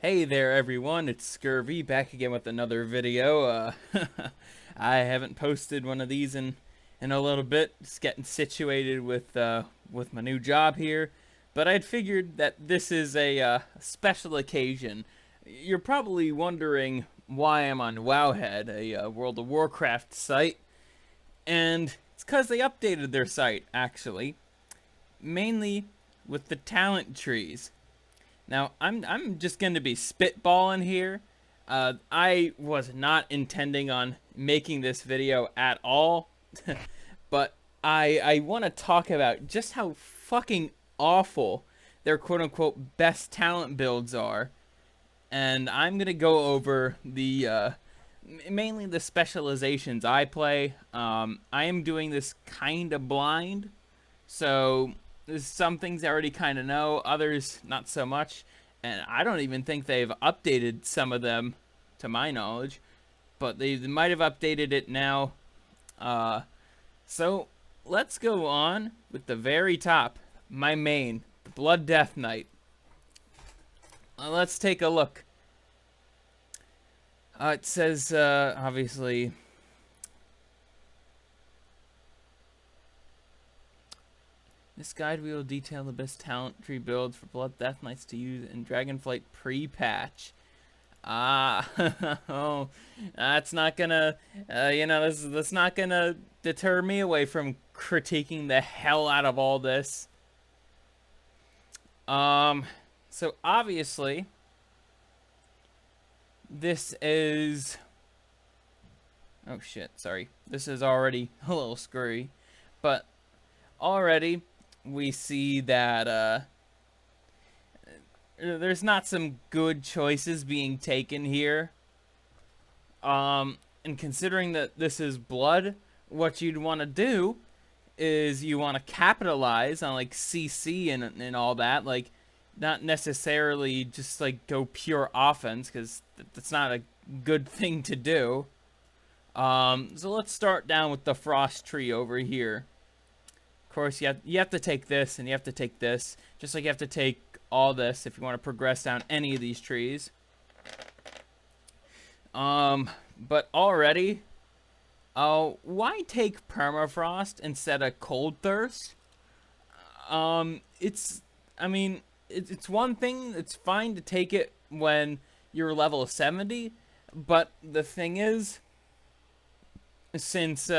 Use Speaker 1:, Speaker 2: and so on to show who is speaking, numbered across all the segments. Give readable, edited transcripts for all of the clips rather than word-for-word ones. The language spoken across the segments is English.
Speaker 1: Hey there everyone, it's Scurvy back again with another video. I haven't posted one of these in a little bit, just getting situated with my new job here. But I'd figured that this is a special occasion. You're probably wondering why I'm on WoWHead, a World of Warcraft site, and it's because they updated their site actually, mainly with the talent trees. Now, I'm just going to be spitballing here. I was not intending on making this video at all, but I want to talk about just how fucking awful their quote-unquote best talent builds are. And I'm going to go over the mainly the specializations I play. I am doing this kind of blind, so there's some things I already kind of know, others not so much, and I don't even think they've updated some of them, to my knowledge, but they might have updated it now. So let's go on with the very top, my main, the Blood Death Knight. Let's take a look. It says, obviously, this guide will detail the best talent tree builds for Blood Death Knights to use in Dragonflight pre-patch. Oh, that's not gonna, that's not gonna deter me away from critiquing the hell out of all this. So obviously, this is, oh shit, sorry. This is already a little screwy, but already we see that there's not some good choices being taken here. And considering that this is blood, what you'd want to do is you want to capitalize on like CC and all that, like not necessarily just like go pure offense, because that's not a good thing to do. So let's start down with the frost tree over here. Of course, you have to take this, and you have to take this, just like you have to take all this if you want to progress down any of these trees. But already, why take permafrost instead of cold thirst? I mean, it's one thing. It's fine to take it when you're level 70, but the thing is, since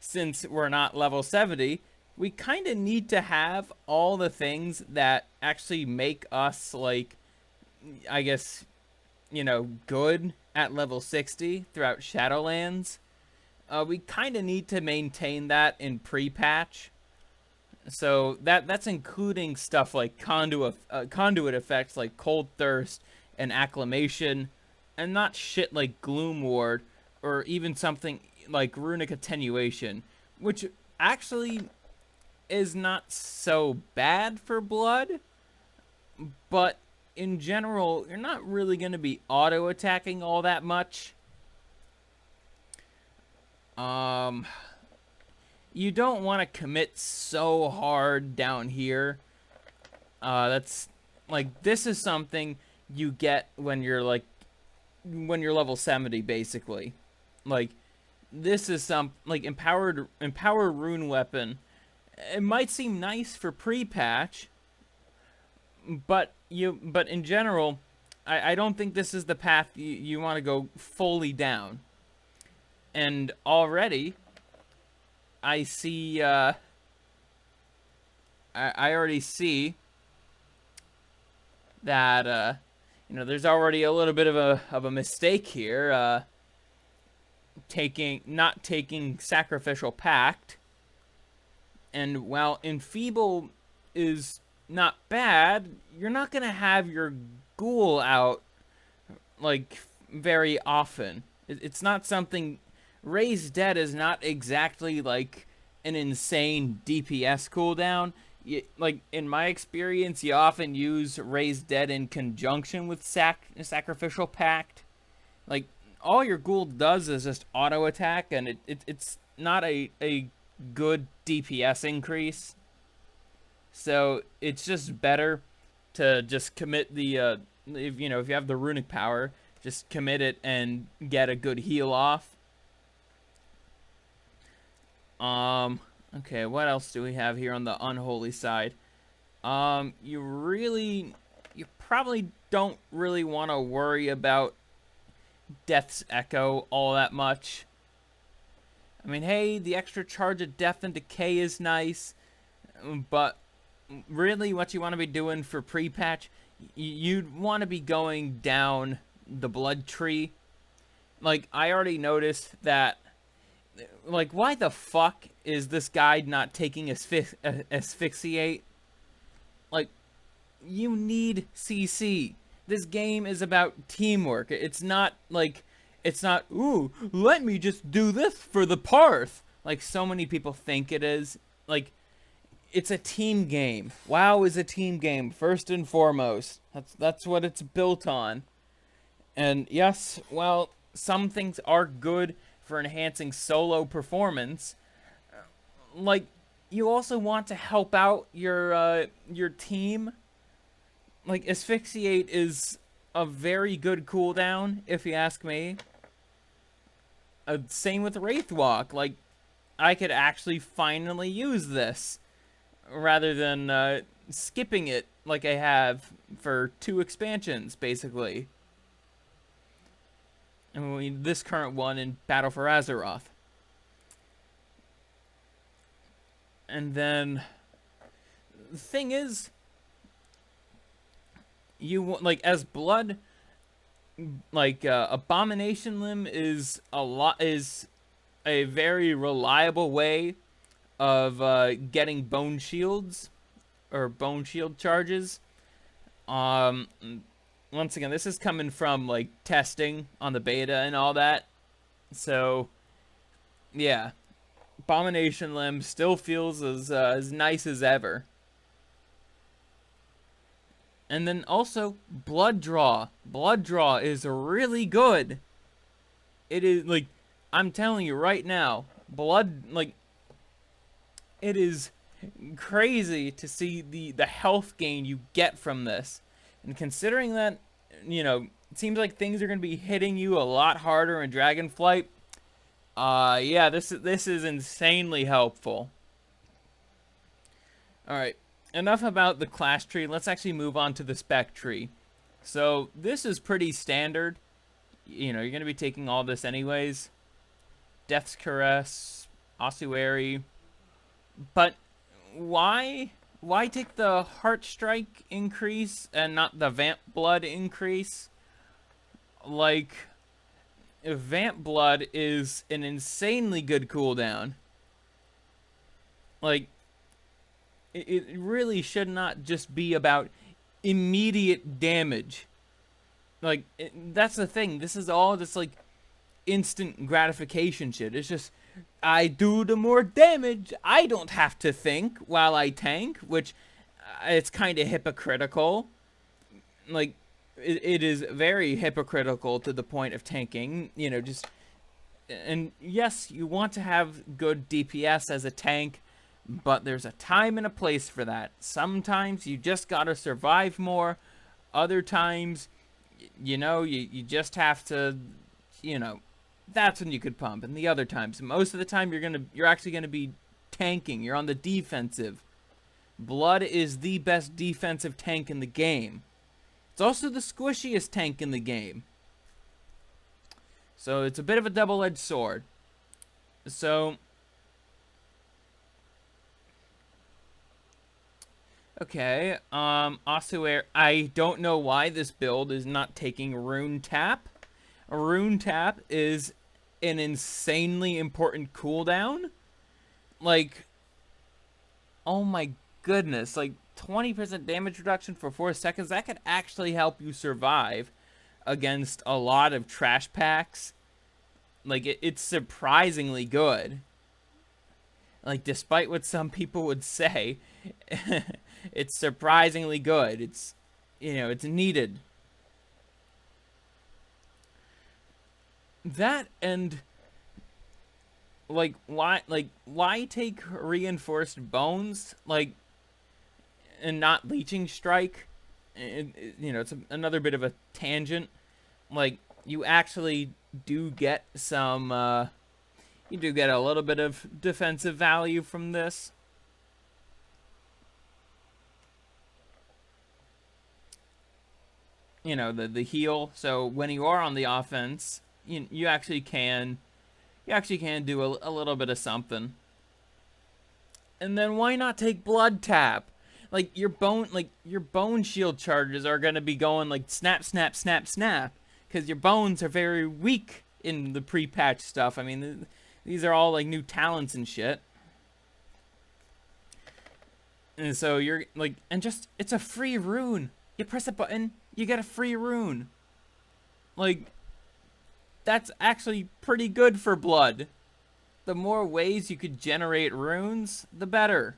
Speaker 1: since we're not level 70, we kind of need to have all the things that actually make us, like, I guess, good at level 60 throughout Shadowlands. We kind of need to maintain that in pre-patch. So that's including stuff like conduit effects like Cold Thirst and Acclamation, and not shit like Gloom Ward or even something like Runic Attenuation, which actually is not so bad for blood, but in general, you're not really going to be auto-attacking all that much. You don't want to commit so hard down here. That's, like, this is something you get when you're level 70, basically. Like, this is some, like, empower rune weapon. It might seem nice for pre-patch, but in general, I don't think this is the path you want to go fully down. And already, I see, I already see that, there's already a little bit of a mistake here, not taking Sacrificial Pact. And while Enfeeble is not bad, you're not going to have your ghoul out, like, very often. It's not something... Raise Dead is not exactly, like, an insane DPS cooldown. Like, in my experience, you often use Raise Dead in conjunction with Sacrificial Pact. Like, all your ghoul does is just auto-attack, and it's not a good DPS increase. So it's just better to just commit the if if you have the runic power, just commit it and get a good heal off. Okay, what else do we have here on the unholy side? You probably don't really want to worry about Death's Echo all that much. I mean, hey, the extra charge of Death and Decay is nice, but really what you want to be doing for pre-patch, you'd want to be going down the blood tree. Like, I already noticed that, like, why the fuck is this guide not taking asphyxiate? Like, you need CC. This game is about teamwork. It's not like, it's not, ooh, let me just do this for the parth, like so many people think it is. Like, it's a team game. WoW is a team game, first and foremost. That's what it's built on. And yes, well, some things are good for enhancing solo performance. Like, you also want to help out your team. Like, asphyxiate is a very good cooldown, if you ask me. Same with Wraithwalk. Like, I could actually finally use this rather than skipping it like I have for 2 expansions, basically. And this current one in Battle for Azeroth. And then the thing is, you like, as blood, like Abomination Limb is a very reliable way of getting bone shields or bone shield charges. Once again, this is coming from like testing on the beta and all that, so yeah, Abomination Limb still feels as nice as ever. And then also Blood Draw. Blood Draw is really good. It is, like, I'm telling you right now, like, it is crazy to see the health gain you get from this. And considering that, it seems like things are going to be hitting you a lot harder in Dragonflight, yeah, this is insanely helpful. Alright, enough about the class tree. Let's actually move on to the spec tree. So, this is pretty standard. You're going to be taking all this anyways. Death's Caress, Ossuary. But why take the Heart Strike increase and not the Vamp Blood increase? Like, Vamp Blood is an insanely good cooldown. Like, it really should not just be about immediate damage. Like, that's the thing. This is all just, like, instant gratification shit. It's just, I do the more damage. I don't have to think while I tank, which it's kind of hypocritical. Like, it is very hypocritical to the point of tanking. Just, and yes, you want to have good DPS as a tank, but there's a time and a place for that. Sometimes you just gotta survive more. Other times, you just have to, that's when you could pump. And the other times, most of the time, you're actually gonna be tanking. You're on the defensive. Blood is the best defensive tank in the game. It's also the squishiest tank in the game. So it's a bit of a double-edged sword. So, okay, Ossuary, I don't know why this build is not taking Rune Tap. Rune Tap is an insanely important cooldown. Like, oh my goodness, like 20% damage reduction for 4 seconds, that could actually help you survive against a lot of trash packs. Like, it's surprisingly good. Like, despite what some people would say, it's surprisingly good. It's, it's needed. That, and like, why take reinforced bones, like, and not leeching strike? it's another bit of a tangent. Like, you actually do get some, you do get a little bit of defensive value from this. The heal. So when you are on the offense, you actually can do a little bit of something. And then why not take blood tap? Your bone shield charges are gonna be going like snap, snap, snap, snap, because your bones are very weak in the pre-patch stuff. I mean, these are all like new talents and shit. And so you're like, and just, it's a free rune. You press a button, you get a free rune. Like, that's actually pretty good for blood. The more ways you could generate runes, the better.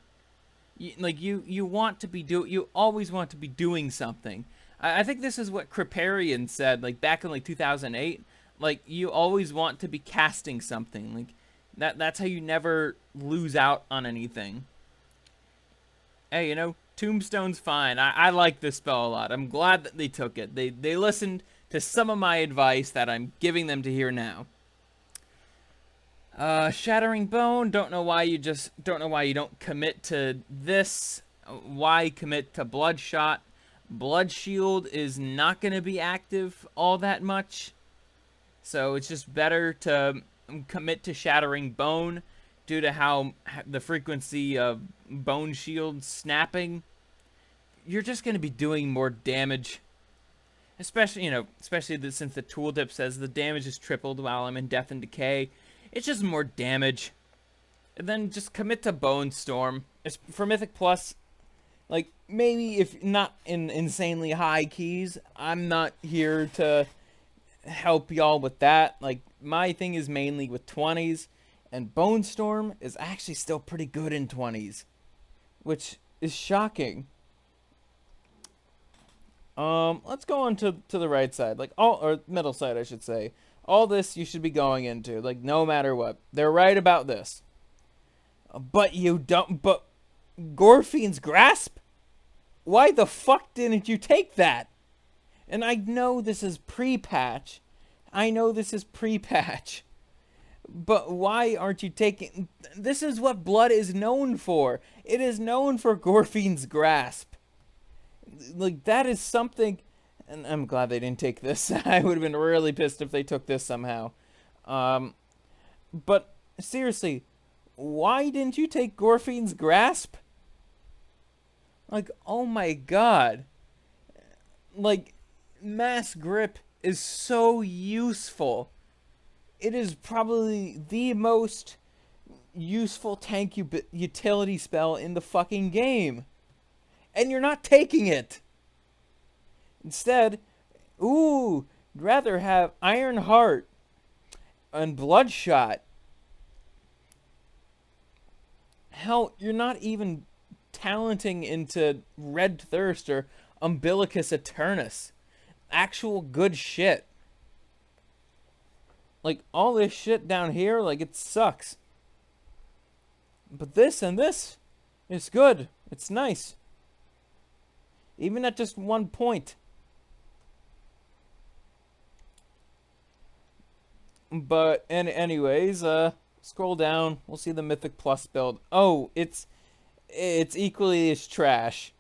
Speaker 1: You want to be you always want to be doing something. I think this is what Kripparrian said, like back in like 2008. Like, you always want to be casting something. Like, that's how you never lose out on anything. Hey, Tombstone's fine. I like this spell a lot. I'm glad that they took it. They listened to some of my advice that I'm giving them to hear now. Shattering Bone, don't know why you don't commit to this. Why commit to Bloodshot? Blood Shield is not going to be active all that much. So it's just better to commit to Shattering Bone due to how the frequency of Bone Shield snapping. You're just going to be doing more damage. Especially since the tooltip says the damage is tripled while I'm in Death and Decay. It's just more damage. And then just commit to Bone Storm. It's for Mythic Plus. Like, maybe if not in insanely high keys, I'm not here to help y'all with that. Like, my thing is mainly with 20s. And Bone Storm is actually still pretty good in 20s. Which is shocking. Let's go on to the right side. Or middle side, I should say. All this you should be going into, like, no matter what. They're right about this. But Gorfine's Grasp? Why the fuck didn't you take that? And I know this is pre-patch. But why aren't you taking... This is what Blood is known for. It is known for Gorfine's Grasp. Like, that is something... And I'm glad they didn't take this. I would have been really pissed if they took this somehow. But seriously, why didn't you take Gorfine's Grasp? Like, oh my god. Like, Mass Grip is so useful. It is probably the most useful tank utility spell in the fucking game. And you're not taking it. Instead, I'd rather have Iron Heart and Bloodshot. Hell, you're not even talenting into Red Thirst or Umbilicus Eternus. Actual good shit. Like, all this shit down here, like, it sucks. But this and this is good. It's nice. Even at just 1 point. But anyways, scroll down. We'll see the Mythic Plus build. Oh, it's equally as trash.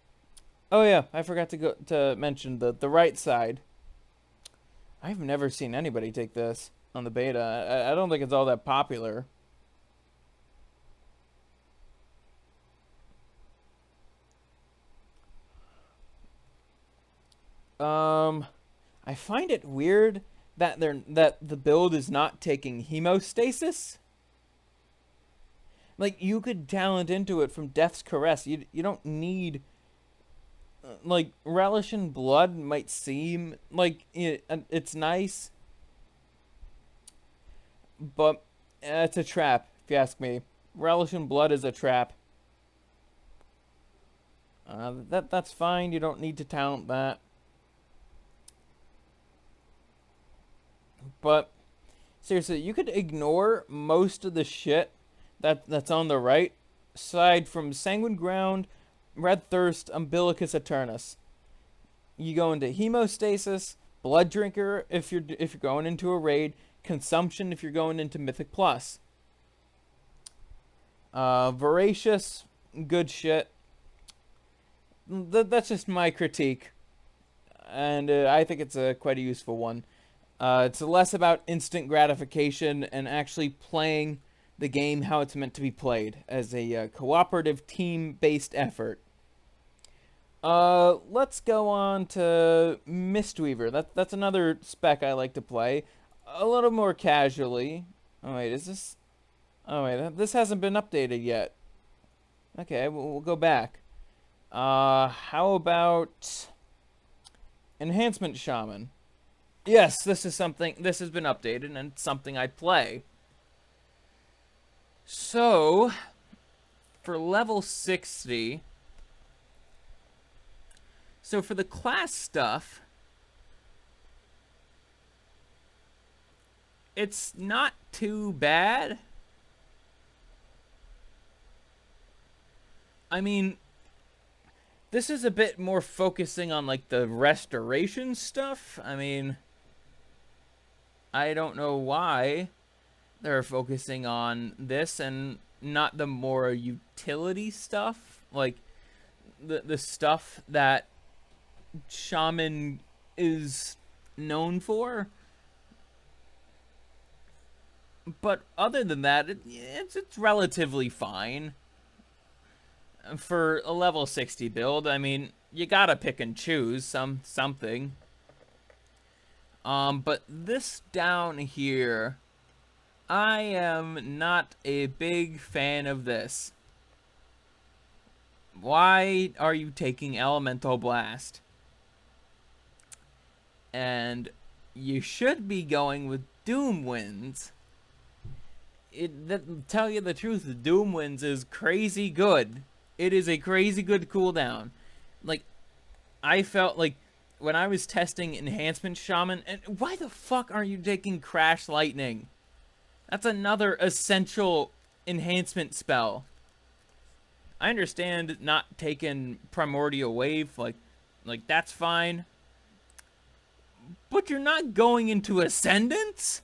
Speaker 1: Oh yeah, I forgot to mention the right side. I've never seen anybody take this on the beta. I don't think it's all that popular. I find it weird that the build is not taking hemostasis. Like, you could talent into it from Death's Caress. You don't need... Like, Relish in Blood might seem like it's nice. But it's a trap, if you ask me. Relish in Blood is a trap. That's fine. You don't need to talent that. But seriously, you could ignore most of the shit that's on the right side from Sanguine Ground, Red Thirst, Umbilicus Eternus. You go into hemostasis, blood drinker if you're going into a raid, consumption if you're going into mythic plus. Voracious, good shit. That's just my critique, and I think it's a quite a useful one. It's less about instant gratification and actually playing the game how it's meant to be played as a cooperative team-based effort. Let's go on to Mistweaver. That's another spec I like to play a little more casually. Oh wait, is this? Oh wait, this hasn't been updated yet. Okay, we'll go back. How about Enhancement Shaman? Yes, this is something. This has been updated, and it's something I play. So, for level 60. So for the class stuff, it's not too bad. I mean, this is a bit more focusing on like the restoration stuff. I mean, I don't know why they're focusing on this and not the more utility stuff, like the stuff that Shaman is known for. But other than that, it's relatively fine for a level 60 build. I mean, you gotta pick and choose something. But this down here, I am not a big fan of this. Why are you taking Elemental Blast? And you should be going with Doom Winds. Tell you the truth, Doom Winds is crazy good. It is a crazy good cooldown. Like, I felt like when I was testing Enhancement Shaman, and why the fuck aren't you taking Crash Lightning? That's another essential enhancement spell. I understand not taking Primordial Wave, like that's fine. But you're not going into Ascendance?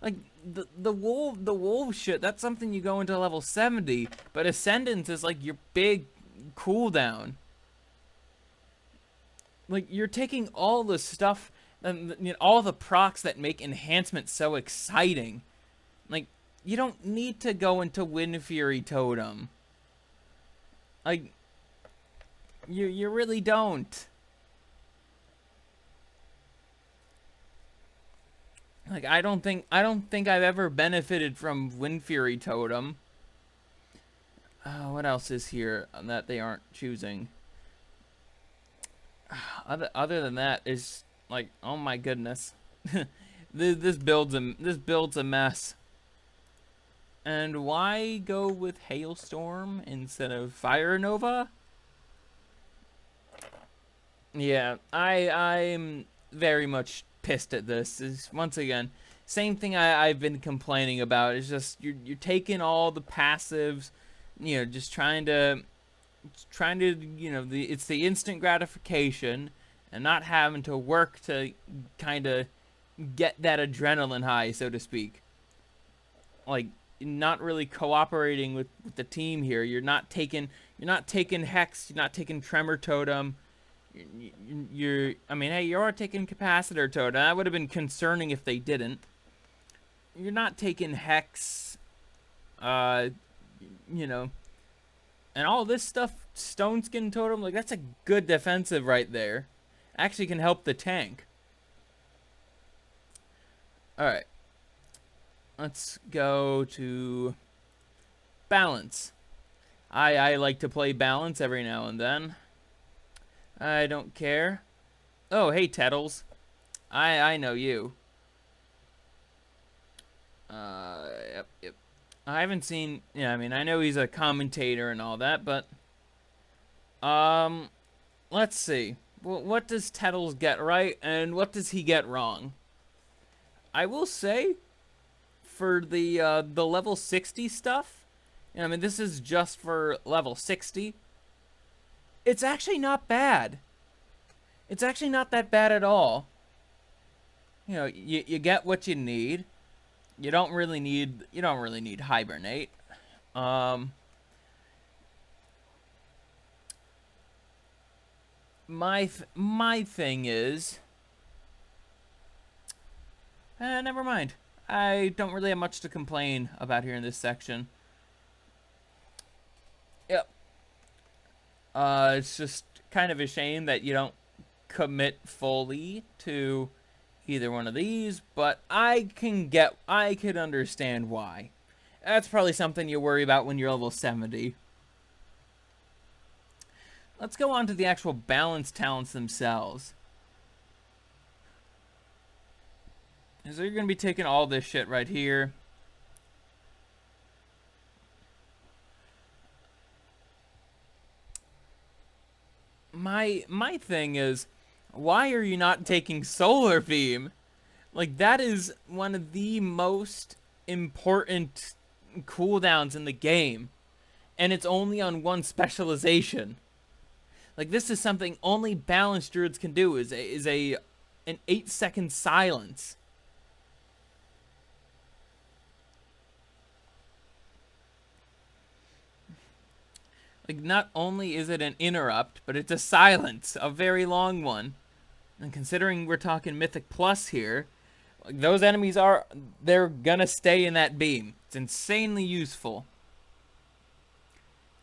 Speaker 1: Like, the wolf shit, that's something you go into level 70, but Ascendance is like your big cooldown. Like, you're taking all the stuff and all the procs that make enhancement so exciting. Like, you don't need to go into Wind Fury Totem. Like, you really don't. Like, I don't think I've ever benefited from Wind Fury Totem. What else is here that they aren't choosing? Other than that, is like, oh my goodness, this build's a mess. And why go with Hailstorm instead of Fire Nova? Yeah, I'm very much pissed at this. Is once again, same thing I've been complaining about. It's just you're taking all the passives, just trying to it's the instant gratification and not having to work to kind of get that adrenaline high, so to speak. Like, not really cooperating with the team here. You're not taking Hex, you're not taking Tremor Totem. I mean, hey, you are taking Capacitor Totem. That would have been concerning if they didn't. You're not taking Hex, and all this stuff, Stone Skin Totem, like, that's a good defensive right there. Actually can help the tank. Alright. Let's go to Balance. I like to play Balance every now and then. I don't care. Oh, hey, Tettles. I know you. Yep. I haven't seen... Yeah, I mean, I know he's a commentator and all that, but... Let's see. What does Tettles get right, and what does he get wrong? I will say, for the level 60 stuff... I mean, this is just for level 60. It's actually not bad. It's actually not that bad at all. You know, you get what you need. You don't really need hibernate. Um, my thing is, never mind. I don't really have much to complain about here in this section. Yep. It's just kind of a shame that you don't commit fully to either one of these, but I could understand why. That's probably something you worry about when you're level 70. Let's go on to the actual balance talents themselves. So you're going to be taking all this shit right here. My thing is, why are you not taking Solar Beam? Like, that is one of the most important cooldowns in the game. And it's only on one specialization. Like, this is something only balanced druids can do, is an 8-second silence. Like, not only is it an interrupt, but it's a silence, a very long one. And considering we're talking Mythic Plus here, like, those enemies they're gonna stay in that beam. It's insanely useful.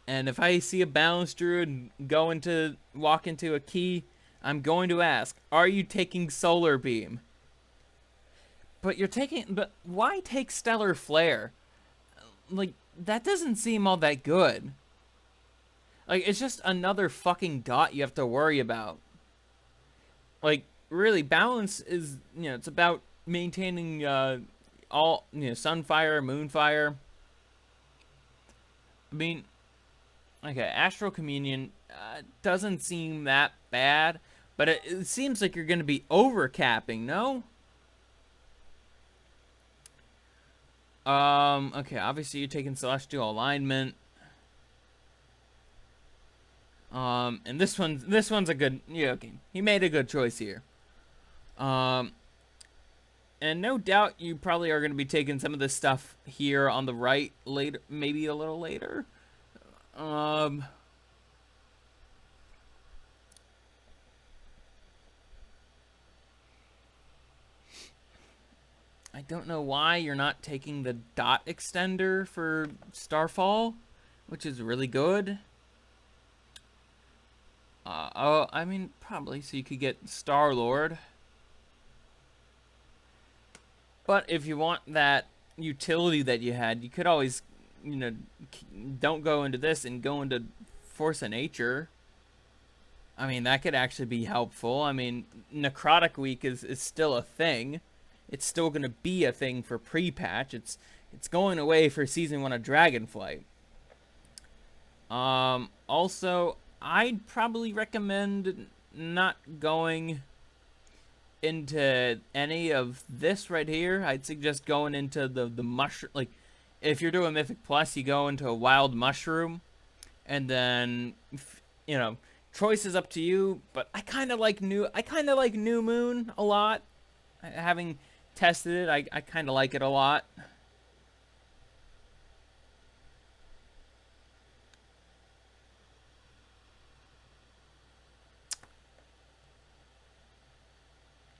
Speaker 1: And if I see a balanced druid walk into a key, I'm going to ask, are you taking Solar Beam? But why take Stellar Flare? Like, that doesn't seem all that good. Like, it's just another fucking dot you have to worry about. Like, really, balance is, it's about maintaining all, sunfire, moonfire. I mean, okay, Astral Communion doesn't seem that bad, but it seems like you're going to be overcapping, no? Okay, obviously you're taking Celestial Alignment. And this one's a good, okay, he made a good choice here. And no doubt you probably are going to be taking some of this stuff here on the right later, maybe a little later. I don't know why you're not taking the dot extender for Starfall, which is really good. Oh, I mean, probably so you could get Star-Lord. But if you want that utility that you had, you could always, don't go into this and go into Force of Nature. I mean, that could actually be helpful. I mean, Necrotic Week is still a thing. It's still going to be a thing for pre-patch. It's going away for Season 1 of Dragonflight. Also, I'd probably recommend not going into any of this right here. I'd suggest going into the mushroom. Like, if you're doing Mythic Plus, you go into a Wild Mushroom, and then, choice is up to you. But I kind of like New Moon a lot. Having tested it, I kind of like it a lot.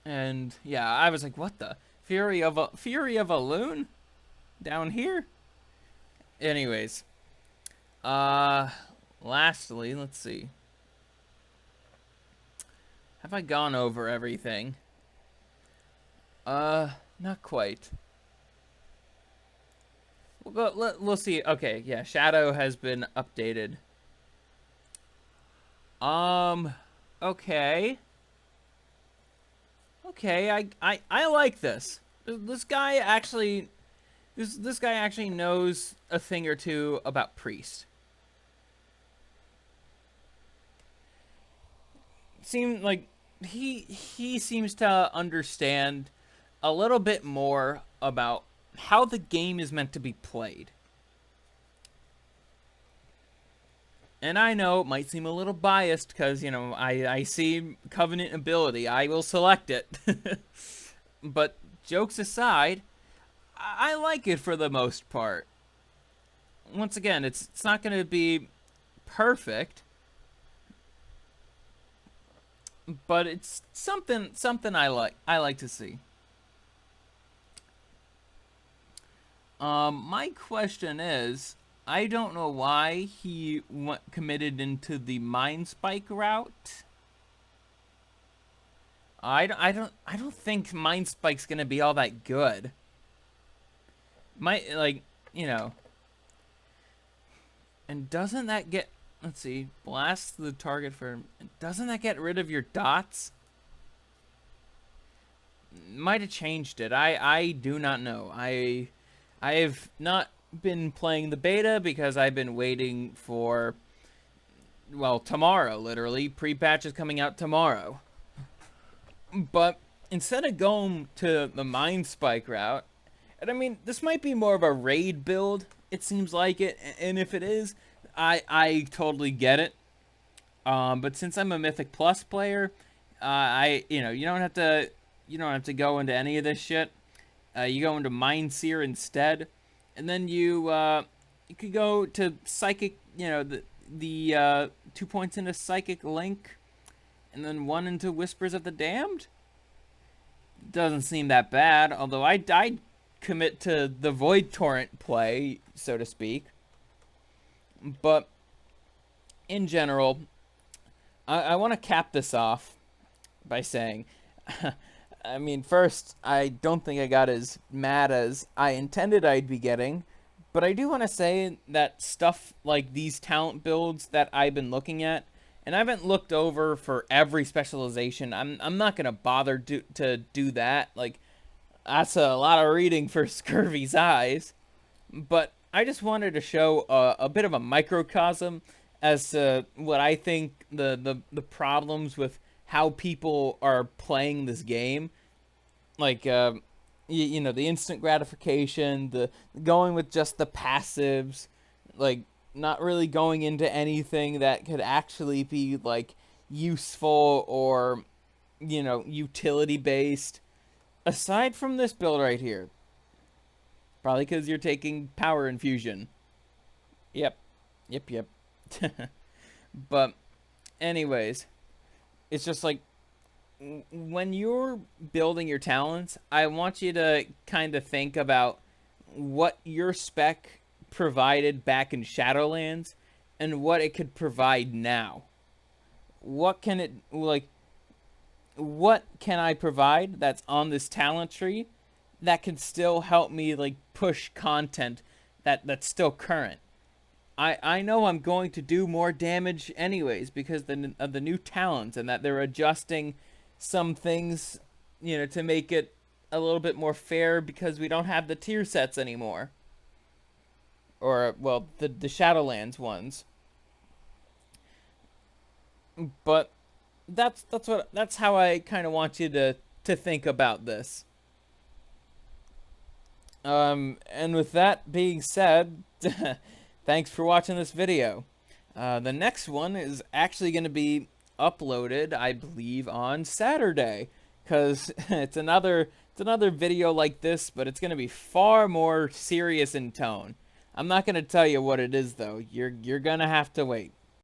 Speaker 1: And yeah, I was like, what the? Fury of a Loon? Down here? Anyways. Lastly, let's see. Have I gone over everything? Not quite. We'll see. Okay, yeah, Shadow has been updated. Okay. Okay, I like this. This guy actually knows a thing or two about Priest. Seems like he seems to understand a little bit more about how the game is meant to be played. And I know it might seem a little biased because, you know, I see Covenant ability. I will select it. But jokes aside, I like it for the most part. Once again, it's not going to be perfect, but it's something I like to see. My question is, I don't know why he committed into the Mind Spike route. I don't think Mind Spike's gonna be all that good. Might, like, you know, and doesn't that get, let's see, blast the target for, doesn't that get rid of your dots? Might have changed it. I do not know. I've not been playing the beta because I've been waiting for, well, tomorrow, literally. Pre-patch is coming out tomorrow. But instead of going to the Mind Spike route, and I mean, this might be more of a raid build, it seems like it, and if it is, I totally get it. But since I'm a Mythic Plus player, you don't have to go into any of this shit. You go into Mind Seer instead, and then you could go to Psychic, the 2 points into Psychic Link, and then 1 into Whispers of the Damned. Doesn't seem that bad, although I'd commit to the Void Torrent play, so to speak. But in general, I want to cap this off by saying, I mean, first, I don't think I got as mad as I intended I'd be getting, but I do want to say that stuff like these talent builds that I've been looking at, and I haven't looked over for every specialization. I'm not gonna bother to do that. Like, that's a lot of reading for Scurvy's eyes. But I just wanted to show a bit of a microcosm as to what I think the problems with how people are playing this game, like the instant gratification, the going with just the passives, like not really going into anything that could actually be like useful or utility based. Aside from this build right here, probably because you're taking power infusion. Yep. But anyways, it's just like, when you're building your talents, I want you to kind of think about what your spec provided back in Shadowlands and what it could provide now. What can it, like, what can I provide that's on this talent tree that can still help me, like, push content that's still current? I know I'm going to do more damage anyways because of the new talents, and that they're adjusting some things, to make it a little bit more fair because we don't have the tier sets anymore. Or, well, the Shadowlands ones. But that's how I kind of want you to think about this. And with that being said, thanks for watching this video. The next one is actually going to be uploaded, I believe, on Saturday, because it's another video like this, but it's going to be far more serious in tone. I'm not going to tell you what it is, though. You're going to have to wait.